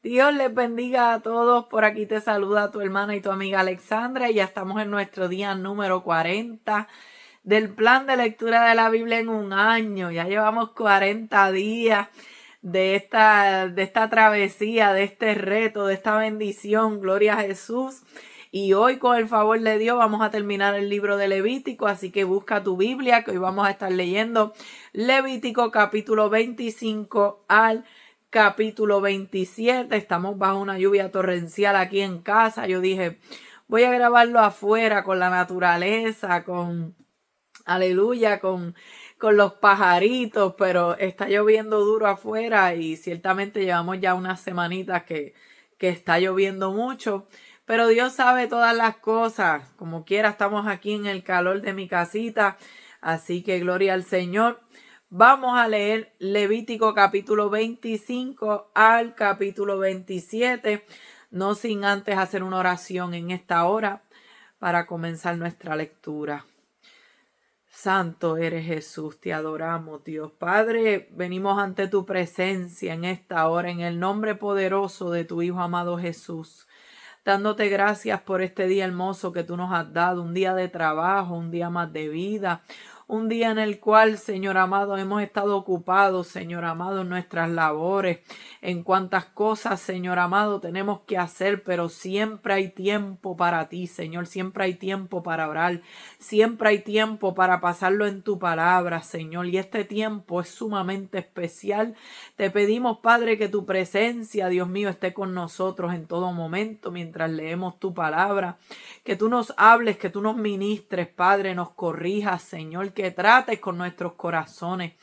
Dios les bendiga a todos. Por aquí te saluda tu hermana y tu amiga Alexandra. Y ya estamos en nuestro día número 40 del plan de lectura de la Biblia en un año. Ya llevamos 40 días de esta travesía, de este reto, de esta bendición. Gloria a Jesús. Y hoy, con el favor de Dios, vamos a terminar el libro de Levítico. Así que busca tu Biblia, que hoy vamos a estar leyendo Levítico capítulo 25 al capítulo 27. Estamos bajo una lluvia torrencial aquí en casa. Yo dije, voy a grabarlo afuera con la naturaleza, aleluya, con los pajaritos, pero está lloviendo duro afuera y ciertamente llevamos ya unas semanitas que está lloviendo mucho. Pero Dios sabe todas las cosas. Como quiera, estamos aquí en el calor de mi casita. Así que gloria al Señor. Vamos a leer Levítico capítulo 25 al capítulo 27. No sin antes hacer una oración en esta hora para comenzar nuestra lectura. Santo eres Jesús, te adoramos, Dios. Padre, venimos ante tu presencia en esta hora, en el nombre poderoso de tu Hijo amado Jesús, dándote gracias por este día hermoso que tú nos has dado, un día de trabajo, un día más de vida, un día en el cual, Señor amado, hemos estado ocupados, Señor amado, en nuestras labores, en cuantas cosas, Señor amado, tenemos que hacer, pero siempre hay tiempo para ti, Señor, siempre hay tiempo para orar, siempre hay tiempo para pasarlo en tu palabra, Señor, y este tiempo es sumamente especial. Te pedimos, Padre, que tu presencia, Dios mío, esté con nosotros en todo momento mientras leemos tu palabra, que tú nos hables, que tú nos ministres, Padre, nos corrijas, Señor, que trates con nuestros corazones,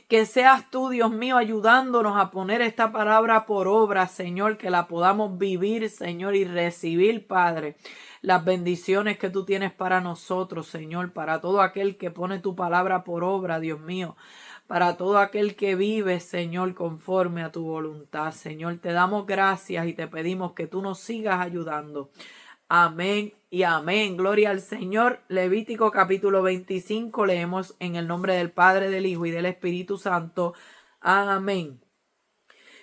que seas tú, Dios mío, ayudándonos a poner esta palabra por obra, Señor, que la podamos vivir, Señor, y recibir, Padre, las bendiciones que tú tienes para nosotros, Señor, para todo aquel que pone tu palabra por obra, Dios mío, para todo aquel que vive, Señor, conforme a tu voluntad. Señor, te damos gracias y te pedimos que tú nos sigas ayudando. Amén y amén. Gloria al Señor. Levítico capítulo 25. Leemos en el nombre del Padre, del Hijo y del Espíritu Santo. Amén.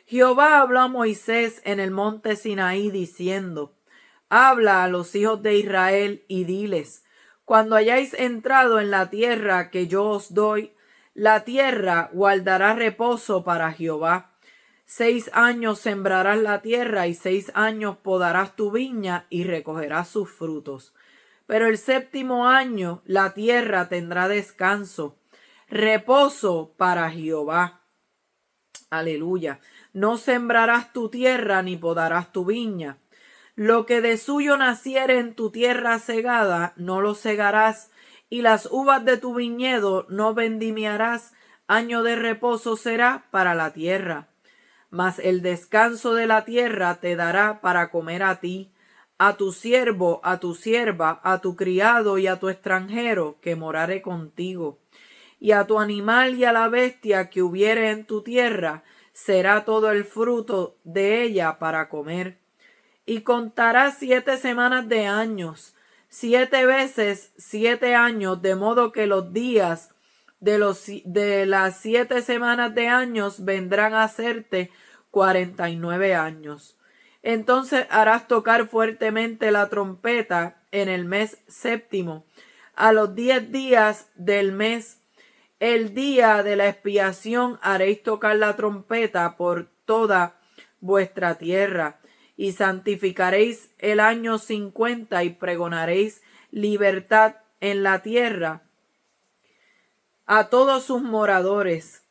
Jehová habló a Moisés en el monte Sinaí diciendo: habla a los hijos de Israel y diles: cuando hayáis entrado en la tierra que yo os doy, la tierra guardará reposo para Jehová. 6 años sembrarás la tierra y 6 años podarás tu viña y recogerás sus frutos. Pero el 7º año la tierra tendrá descanso, reposo para Jehová. Aleluya. No sembrarás tu tierra ni podarás tu viña. Lo que de suyo naciere en tu tierra segada, no lo segarás, y las uvas de tu viñedo no vendimiarás. Año de reposo será para la tierra. Mas el descanso de la tierra te dará para comer a ti, a tu siervo, a tu sierva, a tu criado y a tu extranjero que morare contigo. Y a tu animal y a la bestia que hubiere en tu tierra, será todo el fruto de ella para comer. Y contarás 7 semanas de años, 7 veces 7 años, de modo que los días de las 7 semanas de años vendrán a hacerte 49 años. Entonces harás tocar fuertemente la trompeta en el mes 7º, a los 10 días del mes, el día de la expiación, haréis tocar la trompeta por toda vuestra tierra, y santificaréis el año 50 y pregonaréis libertad en la tierra a todos sus moradores.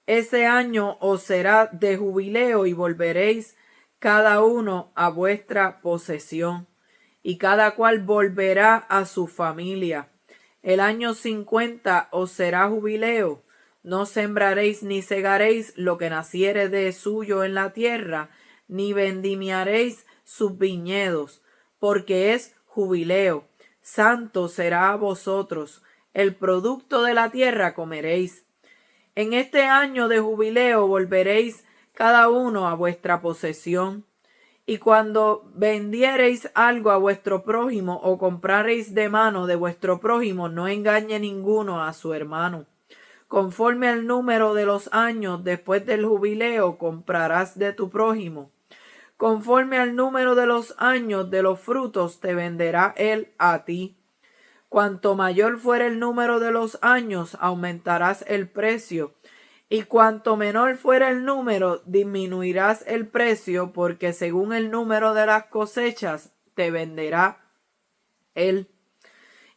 Ese año os será de jubileo y volveréis cada uno a vuestra posesión, y cada cual volverá a su familia. El año 50 os será jubileo. No sembraréis ni segaréis lo que naciere de suyo en la tierra, ni vendimiaréis sus viñedos, porque es jubileo. Santo será a vosotros. El producto de la tierra comeréis. En este año de jubileo volveréis cada uno a vuestra posesión. Y cuando vendiereis algo a vuestro prójimo o comprareis de mano de vuestro prójimo, no engañe ninguno a su hermano. Conforme al número de los años después del jubileo comprarás de tu prójimo. Conforme al número de los años de los frutos te venderá él a ti. Cuanto mayor fuere el número de los años, aumentarás el precio. Y cuanto menor fuera el número, disminuirás el precio, porque según el número de las cosechas, te venderá él.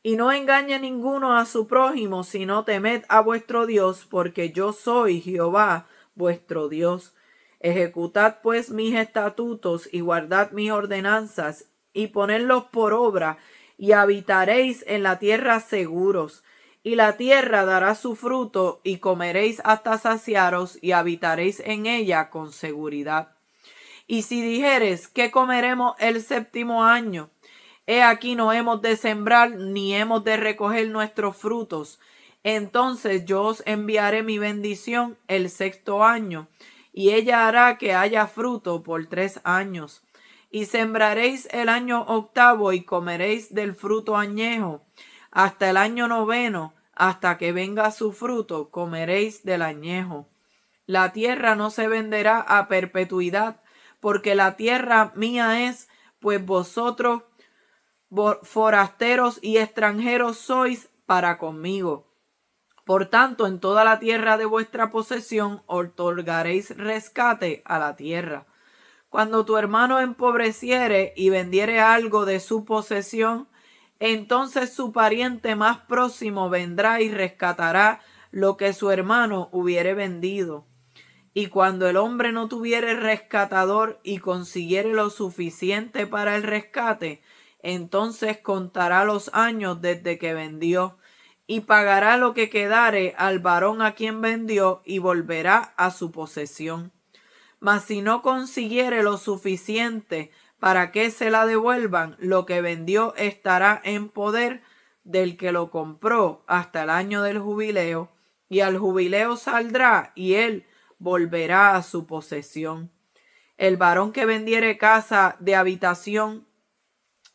Y no engañe ninguno a su prójimo, sino temed a vuestro Dios, porque yo soy Jehová, vuestro Dios. Ejecutad pues mis estatutos y guardad mis ordenanzas, y ponedlos por obra, y habitaréis en la tierra seguros. Y la tierra dará su fruto, y comeréis hasta saciaros, y habitaréis en ella con seguridad. Y si dijeres, ¿qué comeremos el séptimo año? He aquí no hemos de sembrar, ni hemos de recoger nuestros frutos. Entonces yo os enviaré mi bendición el sexto año, y ella hará que haya fruto por 3 años. Y sembraréis el año octavo, y comeréis del fruto añejo. Hasta el año noveno, hasta que venga su fruto, comeréis del añejo. La tierra no se venderá a perpetuidad, porque la tierra mía es, pues vosotros forasteros y extranjeros sois para conmigo. Por tanto, en toda la tierra de vuestra posesión otorgaréis rescate a la tierra. Cuando tu hermano empobreciere y vendiere algo de su posesión, entonces su pariente más próximo vendrá y rescatará lo que su hermano hubiere vendido. Y cuando el hombre no tuviere rescatador y consiguiere lo suficiente para el rescate, entonces contará los años desde que vendió, y pagará lo que quedare al varón a quien vendió, y volverá a su posesión. Mas si no consiguiere lo suficiente para que se la devuelvan, lo que vendió estará en poder del que lo compró hasta el año del jubileo, y al jubileo saldrá, y él volverá a su posesión. El varón que vendiere casa de habitación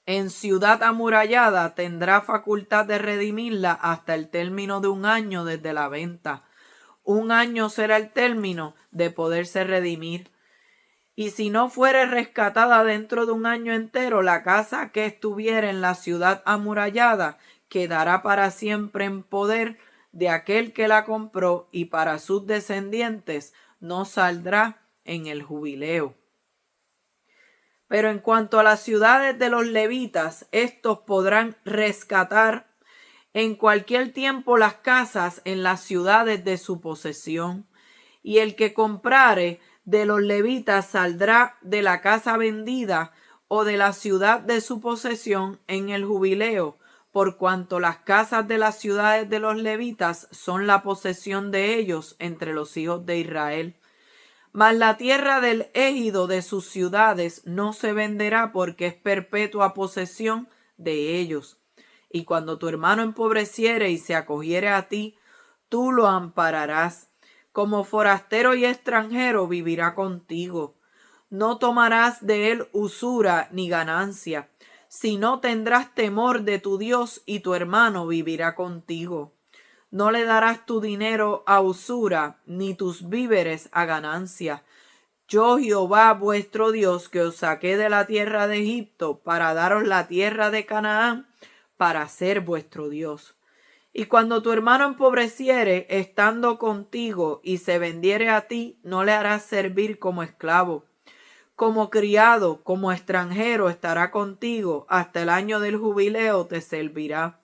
en ciudad amurallada tendrá facultad de redimirla hasta el término de 1 año desde la venta. 1 año será el término de poderse redimir. Y si no fuere rescatada dentro de 1 año entero, la casa que estuviera en la ciudad amurallada quedará para siempre en poder de aquel que la compró, y para sus descendientes no saldrá en el jubileo. Pero en cuanto a las ciudades de los levitas, estos podrán rescatar en cualquier tiempo las casas en las ciudades de su posesión. Y el que comprare de los levitas saldrá de la casa vendida o de la ciudad de su posesión en el jubileo, por cuanto las casas de las ciudades de los levitas son la posesión de ellos entre los hijos de Israel. Mas la tierra del ejido de sus ciudades no se venderá, porque es perpetua posesión de ellos. Y cuando tu hermano empobreciere y se acogiere a ti, tú lo ampararás. Como forastero y extranjero vivirá contigo. No tomarás de él usura ni ganancia, sino tendrás temor de tu Dios, y tu hermano vivirá contigo. No le darás tu dinero a usura, ni tus víveres a ganancia. Yo, Jehová vuestro Dios, que os saqué de la tierra de Egipto para daros la tierra de Canaán, para ser vuestro Dios. Y cuando tu hermano empobreciere estando contigo y se vendiere a ti, no le harás servir como esclavo. Como criado, como extranjero estará contigo, hasta el año del jubileo te servirá.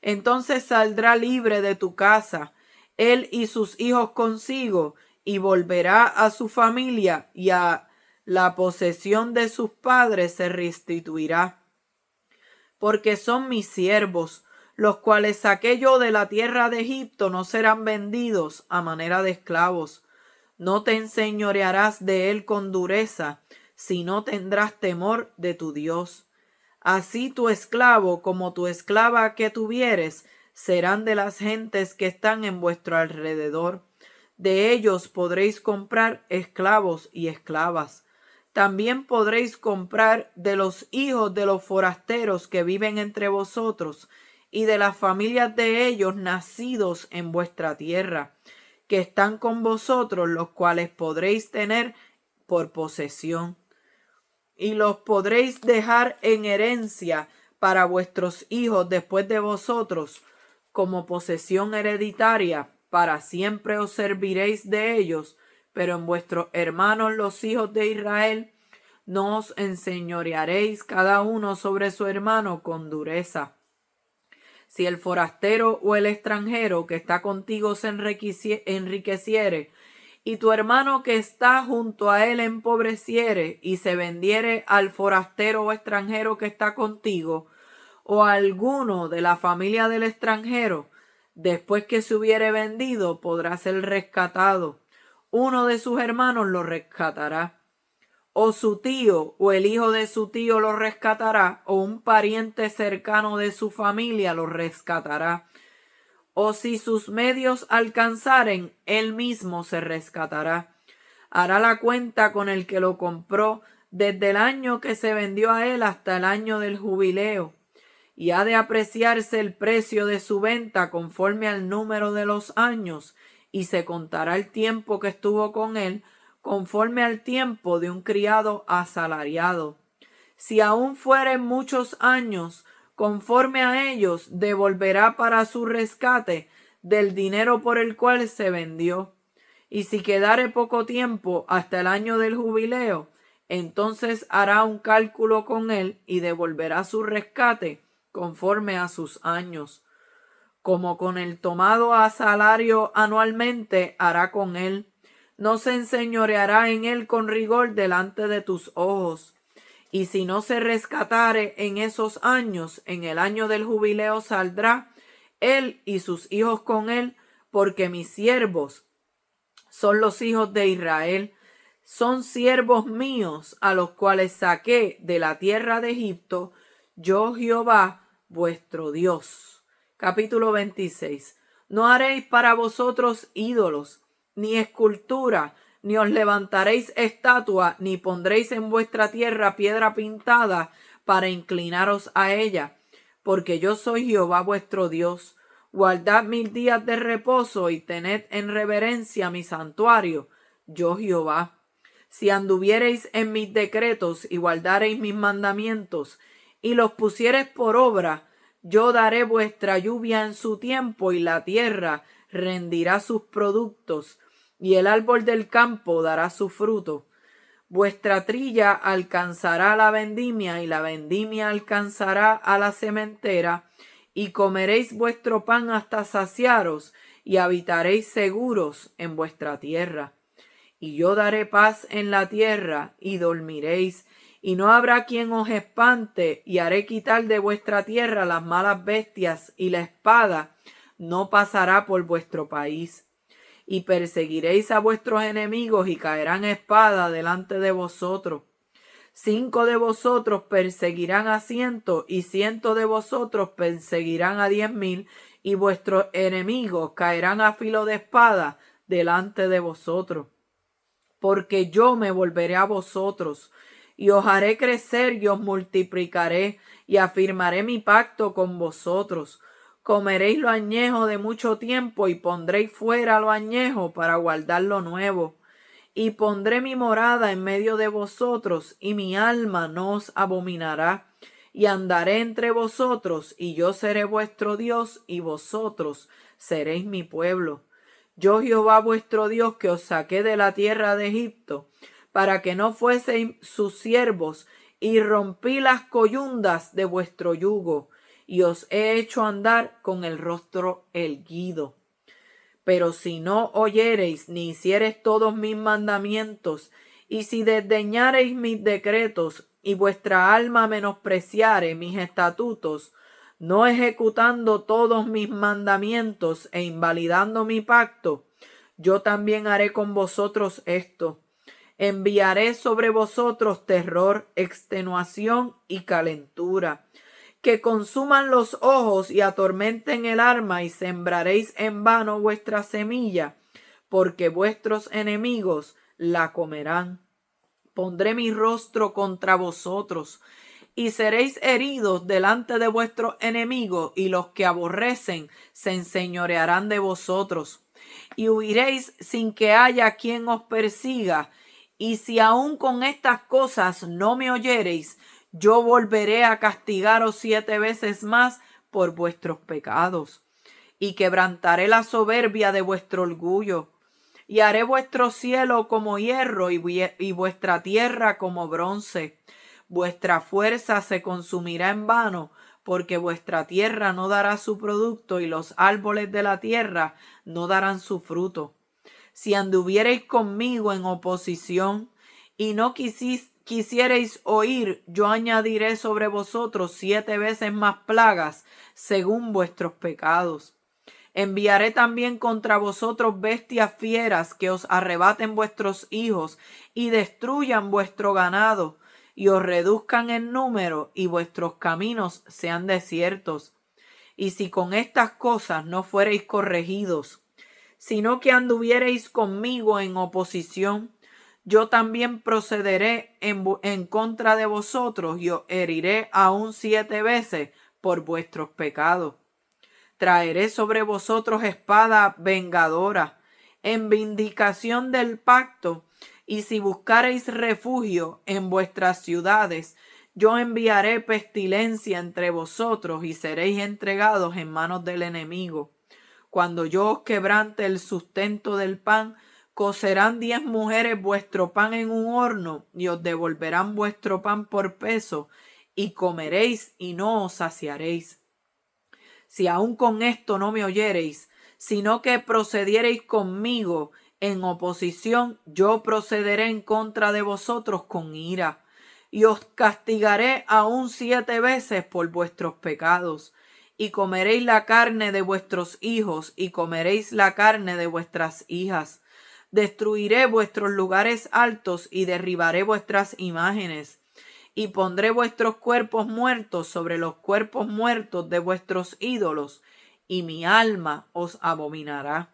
Entonces saldrá libre de tu casa, él y sus hijos consigo, y volverá a su familia, y a la posesión de sus padres se restituirá. Porque son mis siervos, los cuales saqué yo de la tierra de Egipto, no serán vendidos a manera de esclavos. No te enseñorearás de él con dureza, sino tendrás temor de tu Dios. Así tu esclavo como tu esclava que tuvieres serán de las gentes que están en vuestro alrededor. De ellos podréis comprar esclavos y esclavas. También podréis comprar de los hijos de los forasteros que viven entre vosotros, y de las familias de ellos nacidos en vuestra tierra, que están con vosotros, los cuales podréis tener por posesión. y los podréis dejar en herencia para vuestros hijos después de vosotros, como posesión hereditaria. Para siempre os serviréis de ellos, pero en vuestros hermanos los hijos de Israel no os enseñorearéis cada uno sobre su hermano con dureza. Si el forastero o el extranjero que está contigo se enriqueciere, y tu hermano que está junto a él empobreciere, y se vendiere al forastero o extranjero que está contigo, o a alguno de la familia del extranjero, después que se hubiere vendido, podrá ser rescatado. Uno de sus hermanos lo rescatará, o su tío o el hijo de su tío lo rescatará, o un pariente cercano de su familia lo rescatará. O si sus medios alcanzaren, él mismo se rescatará. Hará la cuenta con el que lo compró desde el año que se vendió a él hasta el año del jubileo, y ha de apreciarse el precio de su venta conforme al número de los años, y se contará el tiempo que estuvo con él conforme al tiempo de un criado asalariado. Si aún fueren muchos años, conforme a ellos, devolverá para su rescate del dinero por el cual se vendió. Y si quedare poco tiempo hasta el año del jubileo, entonces hará un cálculo con él y devolverá su rescate conforme a sus años. Como con el tomado a salario anualmente hará con él. No se enseñoreará en él con rigor delante de tus ojos. Y si no se rescatare en esos años, en el año del jubileo saldrá él y sus hijos con él, porque mis siervos son los hijos de Israel, son siervos míos, a los cuales saqué de la tierra de Egipto, yo Jehová vuestro Dios. Capítulo 26. No haréis para vosotros ídolos, ni escultura, ni os levantaréis estatua, ni pondréis en vuestra tierra piedra pintada para inclinaros a ella, porque yo soy Jehová vuestro Dios. Guardad mis días de reposo y tened en reverencia mi santuario, yo Jehová. Si anduviereis en mis decretos y guardareis mis mandamientos y los pusiereis por obra, yo daré vuestra lluvia en su tiempo y la tierra rendirá sus productos y el árbol del campo dará su fruto. Vuestra trilla alcanzará la vendimia y la vendimia alcanzará a la sementera, y comeréis vuestro pan hasta saciaros y habitaréis seguros en vuestra tierra. Y yo daré paz en la tierra y dormiréis, y no habrá quien os espante, y haré quitar de vuestra tierra las malas bestias, y la espada no pasará por vuestro país. Y perseguiréis a vuestros enemigos y caerán espada delante de vosotros. 5 de vosotros perseguirán a 100 y 100 de vosotros perseguirán a 10,000 y vuestros enemigos caerán a filo de espada delante de vosotros. Porque yo me volveré a vosotros y os haré crecer y os multiplicaré y afirmaré mi pacto con vosotros. Comeréis lo añejo de mucho tiempo y pondréis fuera lo añejo para guardar lo nuevo. Y pondré mi morada en medio de vosotros, y mi alma no os abominará. Y andaré entre vosotros, y yo seré vuestro Dios, y vosotros seréis mi pueblo. Yo Jehová vuestro Dios, que os saqué de la tierra de Egipto, para que no fueseis sus siervos, y rompí las coyundas de vuestro yugo, y os he hecho andar con el rostro erguido. Pero si no oyereis ni hiciereis todos mis mandamientos, y si desdeñareis mis decretos, y vuestra alma menospreciare mis estatutos, no ejecutando todos mis mandamientos e invalidando mi pacto, yo también haré con vosotros esto. Enviaré sobre vosotros terror, extenuación y calentura, que consuman los ojos y atormenten el alma, y sembraréis en vano vuestra semilla, porque vuestros enemigos la comerán. Pondré mi rostro contra vosotros, y seréis heridos delante de vuestros enemigos, y los que aborrecen se enseñorearán de vosotros. Y huiréis sin que haya quien os persiga, Y si aún con estas cosas no me oyereis, yo volveré a castigaros 7 veces más por vuestros pecados. Y quebrantaré la soberbia de vuestro orgullo. Y haré vuestro cielo como hierro y vuestra tierra como bronce. Vuestra fuerza se consumirá en vano, porque vuestra tierra no dará su producto y los árboles de la tierra no darán su fruto. Si anduviereis conmigo en oposición y no quisiereis oír, yo añadiré sobre vosotros 7 veces más plagas según vuestros pecados. Enviaré también contra vosotros bestias fieras que os arrebaten vuestros hijos y destruyan vuestro ganado y os reduzcan en número y vuestros caminos sean desiertos. Y si con estas cosas no fuereis corregidos, sino que anduviereis conmigo en oposición, yo también procederé en contra de vosotros y os heriré aún 7 veces por vuestros pecados. Traeré sobre vosotros espada vengadora, en vindicación del pacto, y si buscareis refugio en vuestras ciudades, yo enviaré pestilencia entre vosotros y seréis entregados en manos del enemigo. Cuando yo os quebrante el sustento del pan, cocerán 10 mujeres vuestro pan en un horno y os devolverán vuestro pan por peso, y comeréis y no os saciaréis. Si aún con esto no me oyereis, sino que procediereis conmigo en oposición, yo procederé en contra de vosotros con ira, y os castigaré aún 7 veces por vuestros pecados, y comeréis la carne de vuestros hijos, y comeréis la carne de vuestras hijas. Destruiré vuestros lugares altos, y derribaré vuestras imágenes. Y pondré vuestros cuerpos muertos sobre los cuerpos muertos de vuestros ídolos, y mi alma os abominará.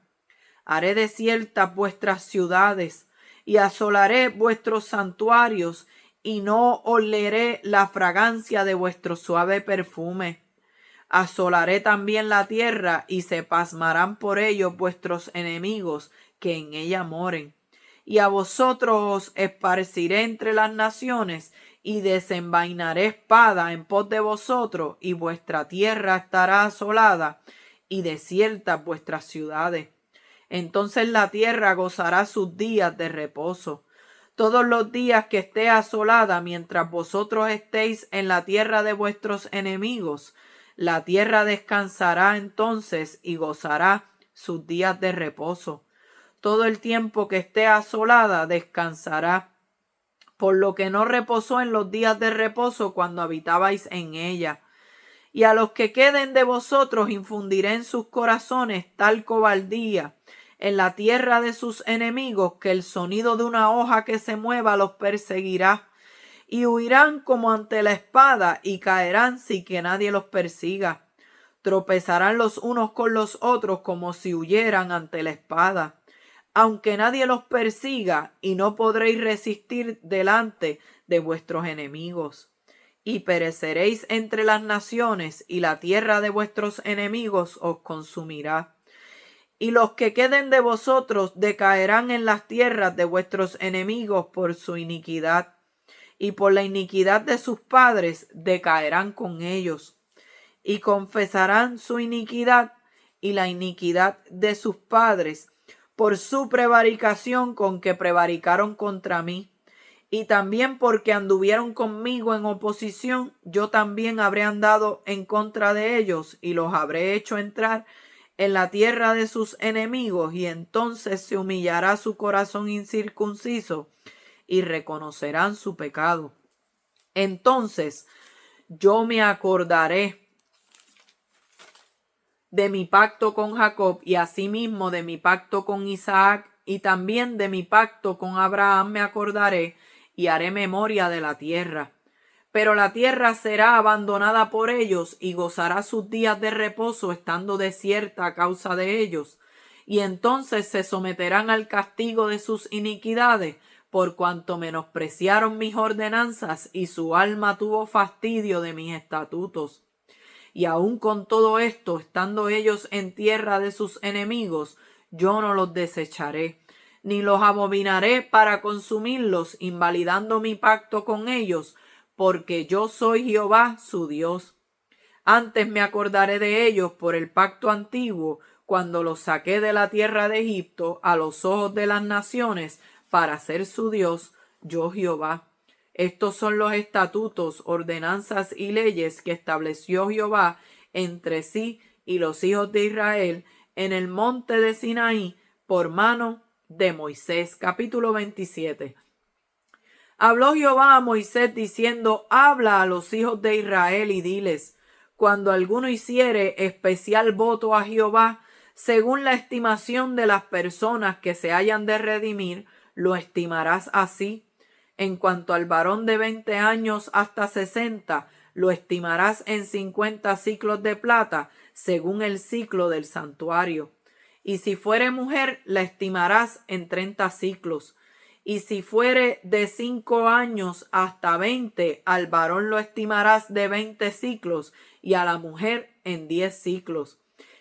Haré desiertas vuestras ciudades, y asolaré vuestros santuarios, y no oleré la fragancia de vuestro suave perfume. Asolaré también la tierra, y se pasmarán por ello vuestros enemigos que en ella moren. Y a vosotros os esparciré entre las naciones, y desenvainaré espada en pos de vosotros, y vuestra tierra estará asolada, y desiertas vuestras ciudades. Entonces la tierra gozará sus días de reposo. Todos los días que esté asolada, mientras vosotros estéis en la tierra de vuestros enemigos, la tierra descansará entonces y gozará sus días de reposo. Todo el tiempo que esté asolada descansará, por lo que no reposó en los días de reposo cuando habitabais en ella. Y a los que queden de vosotros infundiré en sus corazones tal cobardía en la tierra de sus enemigos, que el sonido de una hoja que se mueva los perseguirá, y huirán como ante la espada, y caerán sin que nadie los persiga. Tropezarán los unos con los otros como si huyeran ante la espada. Aunque nadie los persiga, y no podréis resistir delante de vuestros enemigos. Y pereceréis entre las naciones, y la tierra de vuestros enemigos os consumirá. Y los que queden de vosotros decaerán en las tierras de vuestros enemigos por su iniquidad, y por la iniquidad de sus padres decaerán con ellos. Y confesarán su iniquidad y la iniquidad de sus padres, por su prevaricación con que prevaricaron contra mí. Y también porque anduvieron conmigo en oposición, yo también habré andado en contra de ellos, y los habré hecho entrar en la tierra de sus enemigos, y entonces se humillará su corazón incircunciso, y reconocerán su pecado. Entonces yo me acordaré de mi pacto con Jacob, y asimismo de mi pacto con Isaac, y también de mi pacto con Abraham me acordaré, y haré memoria de la tierra. Pero la tierra será abandonada por ellos, y gozará sus días de reposo estando desierta a causa de ellos. Y entonces se someterán al castigo de sus iniquidades, por cuanto menospreciaron mis ordenanzas, y su alma tuvo fastidio de mis estatutos. Y aun con todo esto, estando ellos en tierra de sus enemigos, yo no los desecharé, ni los abominaré para consumirlos, invalidando mi pacto con ellos, porque yo soy Jehová su Dios. Antes me acordaré de ellos por el pacto antiguo, cuando los saqué de la tierra de Egipto a los ojos de las naciones, para ser su Dios, yo Jehová. Estos son los estatutos, ordenanzas y leyes que estableció Jehová entre sí y los hijos de Israel en el monte de Sinaí por mano de Moisés. Capítulo 27. Habló Jehová a Moisés diciendo: habla a los hijos de Israel y diles: cuando alguno hiciere especial voto a Jehová, según la estimación de las personas que se hayan de redimir, lo estimarás así. En cuanto al varón de 20 años hasta 60, lo estimarás en 50 siclos de plata, según el siclo del santuario. Y si fuere mujer, la estimarás en 30 siclos. Y si fuere de 5 años hasta 20, al varón lo estimarás de 20 siclos, y a la mujer en 10 siclos.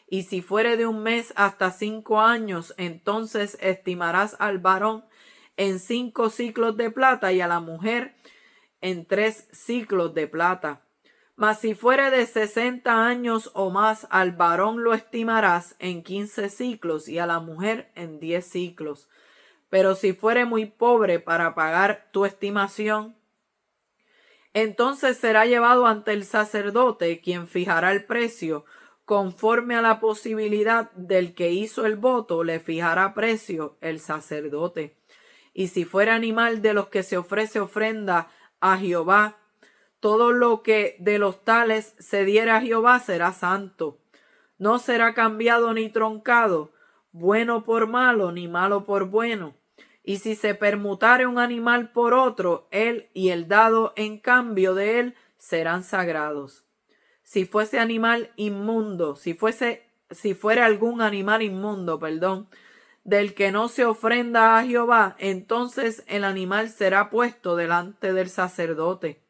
Y si fuere de un mes hasta 5 años, entonces estimarás al varón en 5 siclos de plata y a la mujer en 3 siclos de plata. Mas si fuere de 60 años o más, al varón lo estimarás en 15 siclos y a la mujer en 10 siclos. Pero si fuere muy pobre para pagar tu estimación, entonces será llevado ante el sacerdote, quien fijará el precio. Conforme a la posibilidad del que hizo el voto, le fijará precio el sacerdote. Y si fuera animal de los que se ofrece ofrenda a Jehová, todo lo que de los tales se diera a Jehová será santo. No será cambiado ni troncado, bueno por malo, ni malo por bueno. Y si se permutare un animal por otro, él y el dado en cambio de él serán sagrados. Si fuese animal inmundo, si fuera algún animal inmundo, del que no se ofrenda a Jehová, entonces el animal será puesto delante del sacerdote.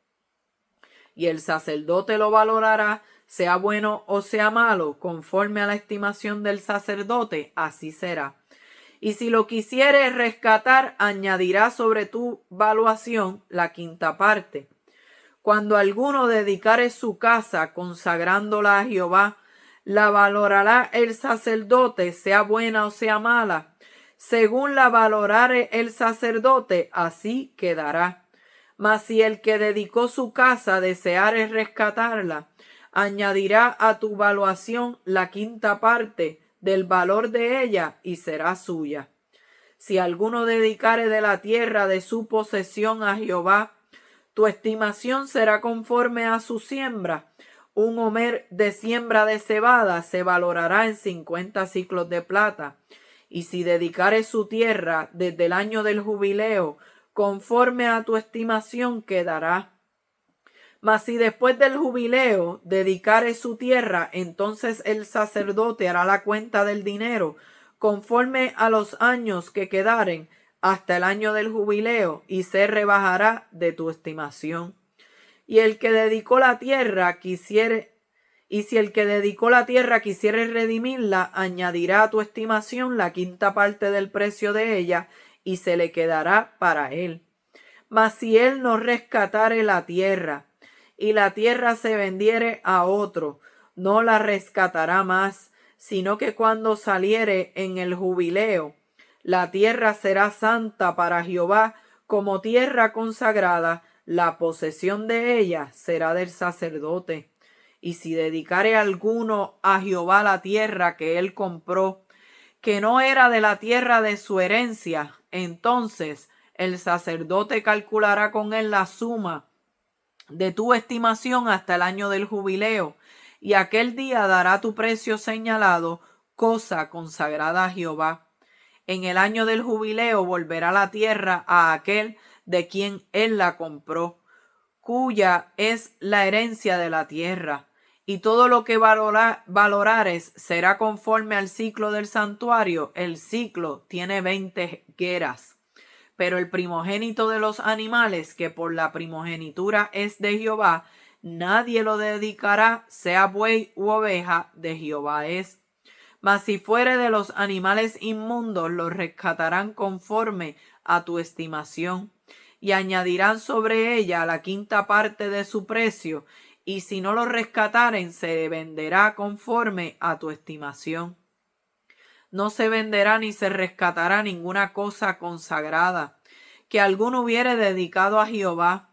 Y el sacerdote lo valorará, sea bueno o sea malo, conforme a la estimación del sacerdote, así será. Y si lo quisieres rescatar, añadirá sobre tu valuación la quinta parte. Cuando alguno dedicare su casa consagrándola a Jehová, la valorará el sacerdote, sea buena o sea mala. Según la valorare el sacerdote, así quedará. Mas si el que dedicó su casa deseare rescatarla, añadirá a tu valuación la quinta parte del valor de ella y será suya. Si alguno dedicare de la tierra de su posesión a Jehová, tu estimación será conforme a su siembra. Un homer de siembra de cebada se valorará en 50 siclos de plata. Y si dedicare su tierra desde el año del jubileo, conforme a tu estimación quedará. Mas si después del jubileo dedicare su tierra, entonces el sacerdote hará la cuenta del dinero, conforme a los años que quedaren hasta el año del jubileo, y se rebajará de tu estimación. Y el que dedicó la tierra quisiere redimirla, añadirá a tu estimación la quinta parte del precio de ella, y se le quedará para él. Mas si él no rescatare la tierra, y la tierra se vendiere a otro, no la rescatará más, sino que cuando saliere en el jubileo, la tierra será santa para Jehová como tierra consagrada, la posesión de ella será del sacerdote. Y si dedicare alguno a Jehová la tierra que él compró, que no era de la tierra de su herencia, entonces el sacerdote calculará con él la suma de tu estimación hasta el año del jubileo, y aquel día dará tu precio señalado, cosa consagrada a Jehová. En el año del jubileo volverá la tierra a aquel de quien él la compró, cuya es la herencia de la tierra, y todo lo que valorares será conforme al ciclo del santuario. El ciclo tiene 20 geras. Pero el primogénito de los animales, que por la primogenitura es de Jehová, nadie lo dedicará, sea buey u oveja, de Jehová es. Mas si fuere de los animales inmundos, los rescatarán conforme a tu estimación, y añadirán sobre ella la quinta parte de su precio, y si no lo rescataren, se venderá conforme a tu estimación. No se venderá ni se rescatará ninguna cosa consagrada, que alguno hubiere dedicado a Jehová.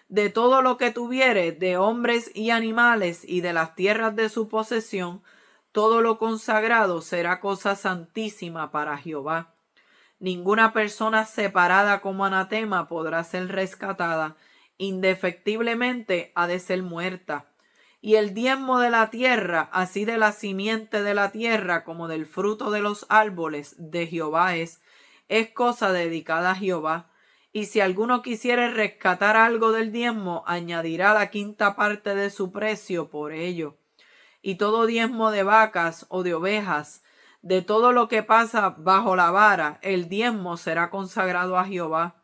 De todo lo que tuviere, de hombres y animales, y de las tierras de su posesión, todo lo consagrado será cosa santísima para Jehová. Ninguna persona separada como anatema podrá ser rescatada, indefectiblemente ha de ser muerta. Y el diezmo de la tierra, así de la simiente de la tierra como del fruto de los árboles de Jehová es cosa dedicada a Jehová. Y si alguno quisiere rescatar algo del diezmo, añadirá la quinta parte de su precio por ello. Y todo diezmo de vacas o de ovejas, de todo lo que pasa bajo la vara, el diezmo será consagrado a Jehová.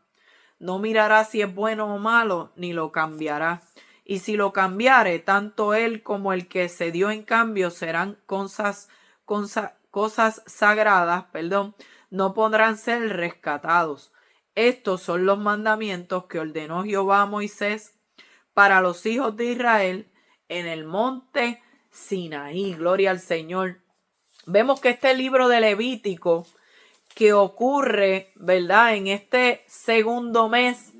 No mirará si es bueno o malo, ni lo cambiará. Y si lo cambiare, tanto él como el que se dio en cambio serán cosas sagradas, no podrán ser rescatados. Estos son los mandamientos que ordenó Jehová a Moisés para los hijos de Israel en el monte Sinaí. Gloria al Señor. Vemos que este libro de Levítico que ocurre, ¿verdad? En este segundo mes,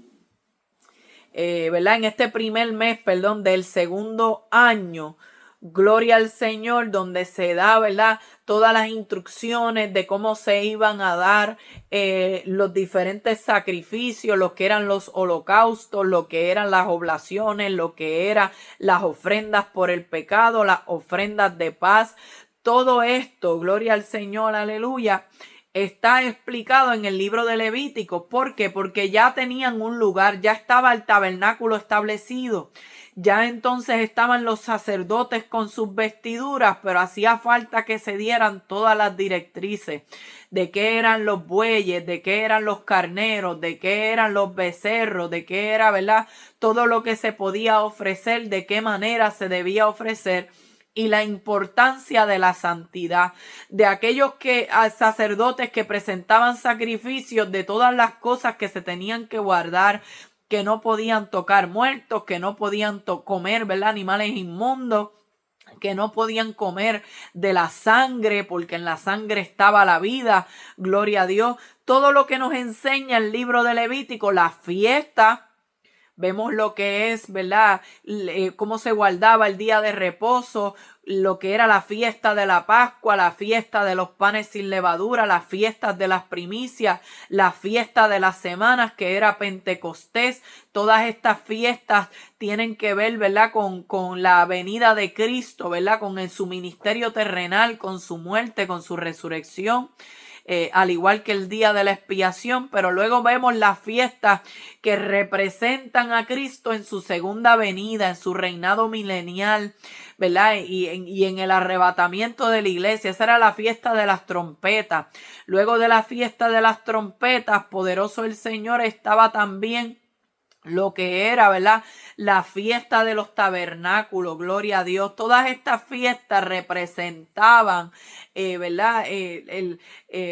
¿verdad? En este primer mes, del segundo año. Gloria al Señor, donde se da, ¿verdad? Todas las instrucciones de cómo se iban a dar los diferentes sacrificios, lo que eran los holocaustos, lo que eran las oblaciones, lo que eran las ofrendas por el pecado, las ofrendas de paz. Todo esto, gloria al Señor, aleluya, está explicado en el libro de Levítico. ¿Por qué? Porque ya tenían un lugar, ya estaba el tabernáculo establecido. Ya entonces estaban los sacerdotes con sus vestiduras, pero hacía falta que se dieran todas las directrices de qué eran los bueyes, de qué eran los carneros, de qué eran los becerros, de qué era, ¿verdad? Todo lo que se podía ofrecer, de qué manera se debía ofrecer. Y la importancia de la santidad, de aquellos sacerdotes que presentaban sacrificios, de todas las cosas que se tenían que guardar, que no podían tocar muertos, que no podían comer, ¿verdad? Animales inmundos, que no podían comer de la sangre, porque en la sangre estaba la vida. Gloria a Dios. Todo lo que nos enseña el libro de Levítico, la fiesta. Vemos lo que es, ¿verdad? Cómo se guardaba el día de reposo, lo que era la fiesta de la Pascua, la fiesta de los panes sin levadura, las fiestas de las primicias, la fiesta de las semanas, que era Pentecostés. Todas estas fiestas tienen que ver, ¿verdad? Con la venida de Cristo, ¿verdad? Con su ministerio terrenal, con su muerte, con su resurrección. Al igual que el día de la expiación, pero luego vemos las fiestas que representan a Cristo en su segunda venida, en su reinado milenial, ¿verdad? Y en el arrebatamiento de la iglesia. Esa era la fiesta de las trompetas. Luego de la fiesta de las trompetas, poderoso el Señor, estaba también lo que era, ¿verdad? La fiesta de los tabernáculos, gloria a Dios. Todas estas fiestas representaban, ¿verdad?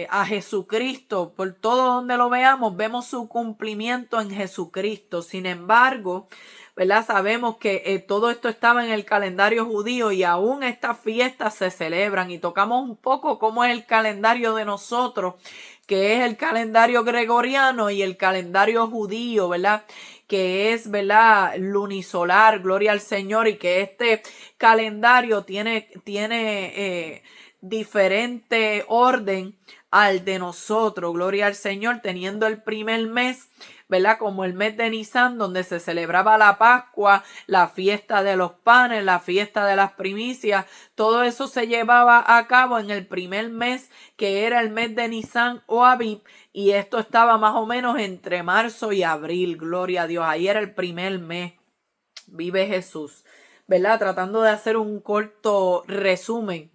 A Jesucristo. Por todo donde lo veamos, vemos su cumplimiento en Jesucristo. Sin embargo, ¿verdad? Sabemos que todo esto estaba en el calendario judío y aún estas fiestas se celebran, y tocamos un poco cómo es el calendario de nosotros, que es el calendario gregoriano y el calendario judío, ¿verdad? Que es, ¿verdad? Lunisolar, gloria al Señor, y que este calendario tiene diferente orden al de nosotros, gloria al Señor, teniendo el primer mes, ¿verdad? Como el mes de Nisan, donde se celebraba la Pascua, la fiesta de los panes, la fiesta de las primicias. Todo eso se llevaba a cabo en el primer mes, que era el mes de Nisan o Abib, y esto estaba más o menos entre marzo y abril. Gloria a Dios, ahí era el primer mes. Vive Jesús, ¿verdad? Tratando de hacer un corto resumen,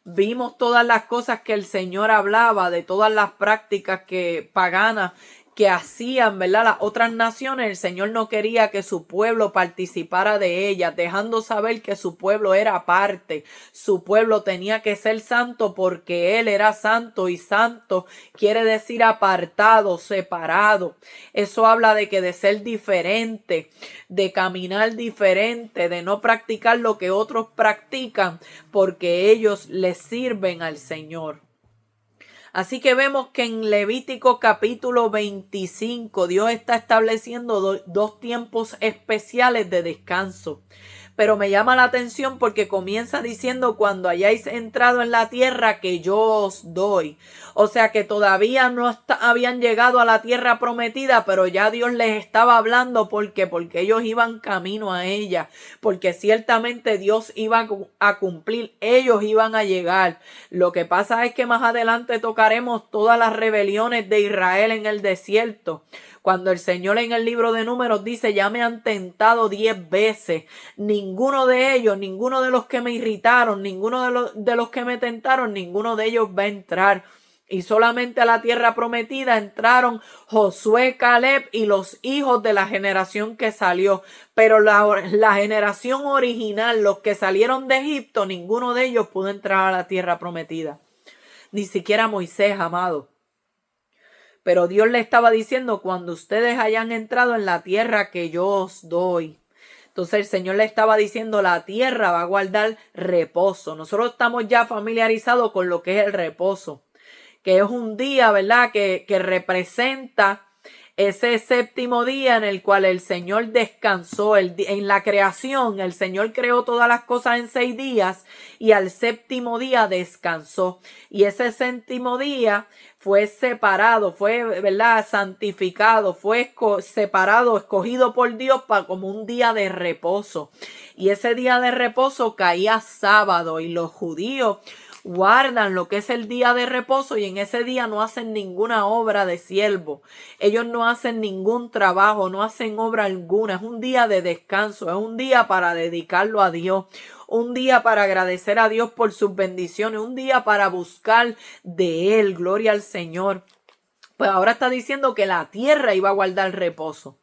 vimos todas las cosas que el Señor hablaba, de todas las prácticas paganas que hacían, ¿verdad?, las otras naciones, el Señor no quería que su pueblo participara de ellas, dejando saber que su pueblo era aparte, su pueblo tenía que ser santo porque Él era santo, y santo quiere decir apartado, separado. Eso habla de que de ser diferente, de caminar diferente, de no practicar lo que otros practican, porque ellos le sirven al Señor. Así que vemos que en Levítico capítulo 25 Dios está estableciendo dos tiempos especiales de descanso. Pero me llama la atención porque comienza diciendo: cuando hayáis entrado en la tierra que yo os doy. O sea que todavía no habían llegado a la tierra prometida, pero ya Dios les estaba hablando. ¿Por qué? Porque ellos iban camino a ella, porque ciertamente Dios iba a cumplir, ellos iban a llegar. Lo que pasa es que más adelante tocaremos todas las rebeliones de Israel en el desierto. Cuando el Señor en el libro de Números dice: ya me han tentado 10 veces, ninguno de ellos, ninguno de los que me irritaron, ninguno de los que me tentaron, ninguno de ellos va a entrar. Y solamente a la tierra prometida entraron Josué, Caleb y los hijos de la generación que salió. Pero la generación original, los que salieron de Egipto, ninguno de ellos pudo entrar a la tierra prometida. Ni siquiera Moisés, amado. Pero Dios le estaba diciendo: cuando ustedes hayan entrado en la tierra que yo os doy. Entonces el Señor le estaba diciendo: la tierra va a guardar reposo. Nosotros estamos ya familiarizados con lo que es el reposo, que es un día, ¿verdad?, que representa ese séptimo día en el cual el Señor descansó. En la creación, el Señor creó todas las cosas en 6 días y al séptimo día descansó. Y ese séptimo día fue separado, fue, ¿verdad?, santificado, fue separado, escogido por Dios como un día de reposo. Y ese día de reposo caía sábado, y los judíos guardan lo que es el día de reposo, y en ese día no hacen ninguna obra de siervo. Ellos no hacen ningún trabajo, no hacen obra alguna. Es un día de descanso, es un día para dedicarlo a Dios, un día para agradecer a Dios por sus bendiciones, un día para buscar de Él. Gloria al Señor. Pues ahora está diciendo que la tierra iba a guardar reposo.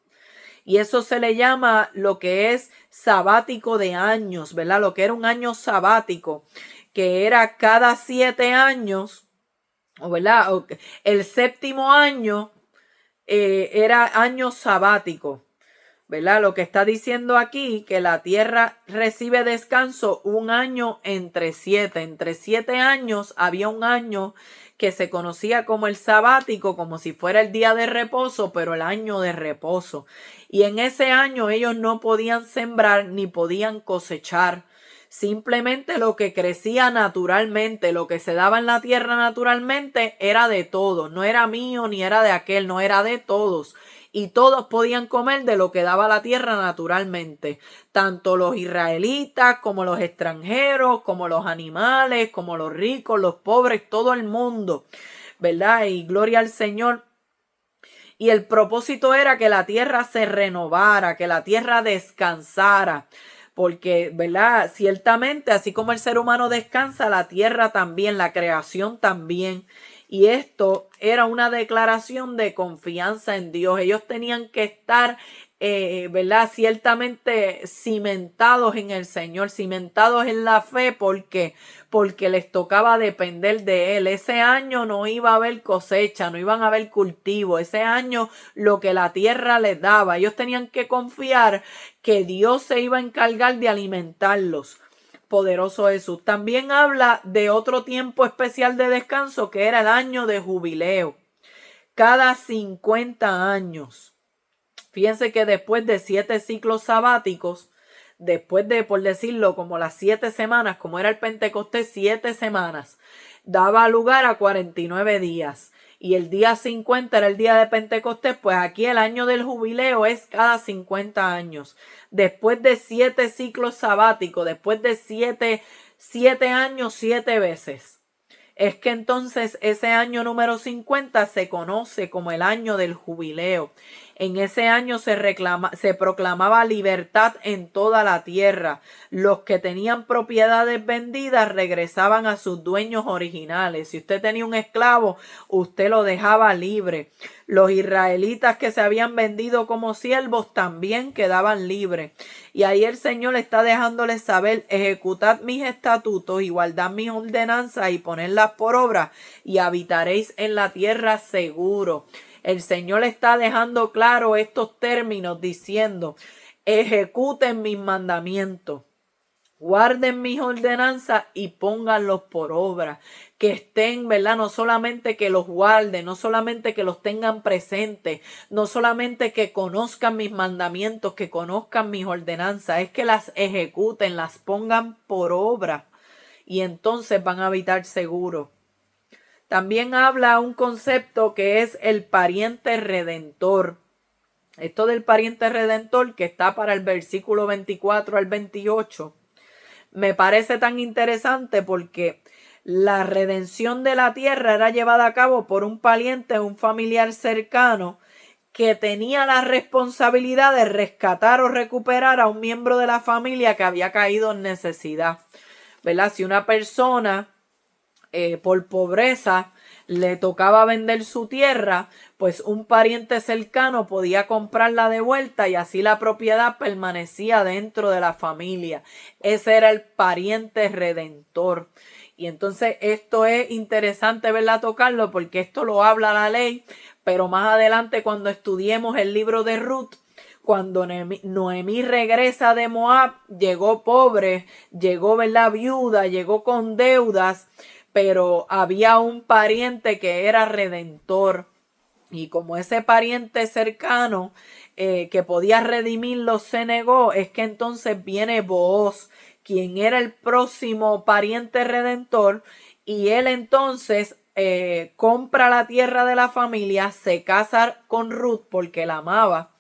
Y eso se le llama lo que es sabático de años, ¿verdad? Lo que era un año sabático, que era cada 7 años, ¿verdad? El séptimo año era año sabático, ¿verdad? Lo que está diciendo aquí, que la tierra recibe descanso un año entre 7. Entre 7 años había un año que se conocía como el sabático, como si fuera el día de reposo, pero el año de reposo. Y en ese año ellos no podían sembrar ni podían cosechar. Simplemente lo que crecía naturalmente, lo que se daba en la tierra naturalmente, era de todos. No era mío ni era de aquel, no, era de todos. Y todos podían comer de lo que daba la tierra naturalmente. Tanto los israelitas como los extranjeros, como los animales, como los ricos, los pobres, todo el mundo, ¿verdad? Y gloria al Señor. Y el propósito era que la tierra se renovara, que la tierra descansara. Porque, ¿verdad?, ciertamente, así como el ser humano descansa, la tierra también, la creación también. Y esto era una declaración de confianza en Dios. Ellos tenían que estar, ¿verdad?, ciertamente cimentados en el Señor, cimentados en la fe, porque les tocaba depender de Él. Ese año no iba a haber cosecha, no iban a haber cultivo. Ese año lo que la tierra les daba, ellos tenían que confiar que Dios se iba a encargar de alimentarlos. Poderoso Jesús. También habla de otro tiempo especial de descanso, que era el año de jubileo. Cada 50 años. Fíjense que después de 7 ciclos sabáticos, después de, por decirlo, como las 7 semanas, como era el Pentecostés, 7 semanas, daba lugar a 49 días. Y el día 50 era el día de Pentecostés. Pues aquí el año del jubileo es cada 50 años. Después de 7 ciclos sabáticos, después de 7 años, 7 veces, es que entonces ese año número 50 se conoce como el año del jubileo. En ese año se proclamaba libertad en toda la tierra. Los que tenían propiedades vendidas regresaban a sus dueños originales. Si usted tenía un esclavo, usted lo dejaba libre. Los israelitas que se habían vendido como siervos también quedaban libres. Y ahí el Señor está dejándoles saber: ejecutad mis estatutos y guardad mis ordenanzas y ponedlas por obra, y habitaréis en la tierra seguro. El Señor está dejando claro estos términos diciendo: ejecuten mis mandamientos, guarden mis ordenanzas y pónganlos por obra. Que estén, ¿verdad? No solamente que los guarden, no solamente que los tengan presentes, no solamente que conozcan mis mandamientos, que conozcan mis ordenanzas, es que las ejecuten, las pongan por obra, y entonces van a habitar seguros. También habla un concepto que es el pariente redentor. Esto del pariente redentor, que está para el versículo 24 al 28, me parece tan interesante porque la redención de la tierra era llevada a cabo por un pariente, un familiar cercano, que tenía la responsabilidad de rescatar o recuperar a un miembro de la familia que había caído en necesidad, ¿verdad? Si una persona por pobreza le tocaba vender su tierra, pues un pariente cercano podía comprarla de vuelta y así la propiedad permanecía dentro de la familia. Ese era el pariente redentor. Y entonces esto es interesante, ¿verdad? Tocarlo, porque esto lo habla la ley, pero más adelante cuando estudiemos el libro de Ruth, cuando Noemí regresa de Moab, llegó pobre, llegó, ¿verdad?, viuda, llegó con deudas, pero había un pariente que era redentor. Y como ese pariente cercano que podía redimirlo se negó, es que entonces viene Booz, quien era el próximo pariente redentor, y él entonces compra la tierra de la familia, se casa con Ruth porque la amaba,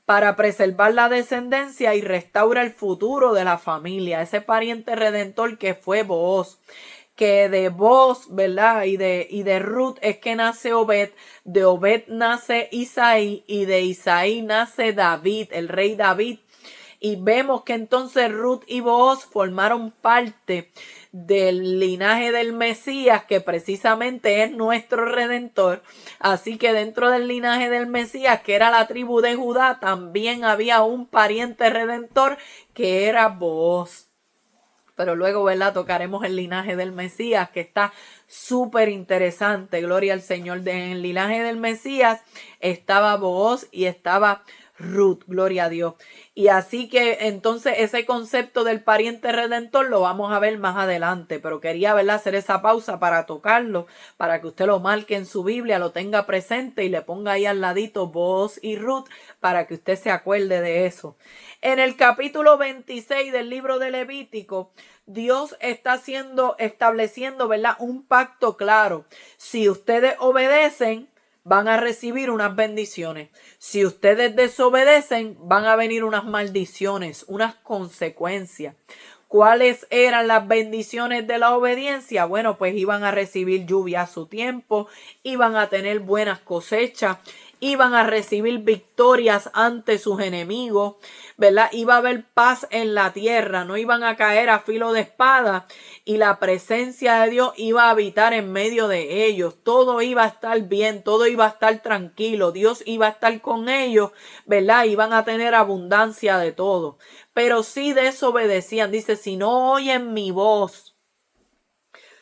para preservar la descendencia y restaura el futuro de la familia. Ese pariente redentor que fue Booz, que de Booz, ¿verdad? Y de Ruth es que nace Obed, de Obed nace Isaí, y de Isaí nace David, el rey David. Y vemos que entonces Ruth y Booz formaron parte del linaje del Mesías, que precisamente es nuestro Redentor. Así que dentro del linaje del Mesías, que era la tribu de Judá, también había un pariente redentor que era Booz. Pero luego, ¿verdad?, tocaremos el linaje del Mesías, que está súper interesante. Gloria al Señor. En el linaje del Mesías estaba Booz y estaba Ruth, gloria a Dios. Y así que entonces ese concepto del pariente redentor lo vamos a ver más adelante, pero quería, ¿verdad?, hacer esa pausa para tocarlo, para que usted lo marque en su Biblia, lo tenga presente y le ponga ahí al ladito Booz y Ruth, para que usted se acuerde de eso. En el capítulo 26 del libro de Levítico, Dios está estableciendo, ¿verdad?, un pacto claro. Si ustedes obedecen, van a recibir unas bendiciones. Si ustedes desobedecen, van a venir unas maldiciones, unas consecuencias. ¿Cuáles eran las bendiciones de la obediencia? Bueno, pues iban a recibir lluvia a su tiempo, iban a tener buenas cosechas, iban a recibir victorias ante sus enemigos, ¿verdad? Iba a haber paz en la tierra, no iban a caer a filo de espada, y la presencia de Dios iba a habitar en medio de ellos. Todo iba a estar bien, todo iba a estar tranquilo, Dios iba a estar con ellos, ¿verdad? Iban a tener abundancia de todo. Pero si desobedecían, dice: si no oyen mi voz,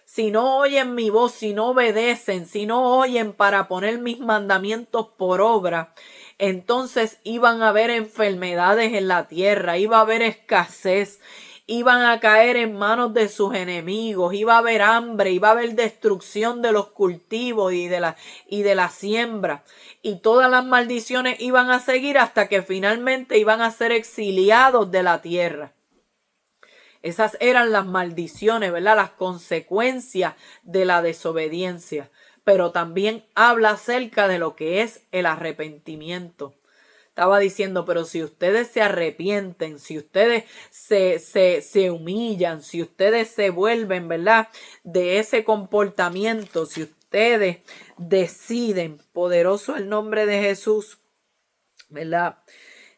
si no oyen mi voz, si no obedecen, si no oyen para poner mis mandamientos por obra, entonces iban a haber enfermedades en la tierra, iba a haber escasez, iban a caer en manos de sus enemigos, iba a haber hambre, iba a haber destrucción de los cultivos y de la siembra. Y todas las maldiciones iban a seguir hasta que finalmente iban a ser exiliados de la tierra. Esas eran las maldiciones, ¿verdad?, las consecuencias de la desobediencia. Pero también habla acerca de lo que es el arrepentimiento. Estaba diciendo, pero si ustedes se arrepienten, si ustedes se humillan, si ustedes se vuelven, ¿verdad?, de ese comportamiento, si ustedes deciden, poderoso el nombre de Jesús, ¿verdad?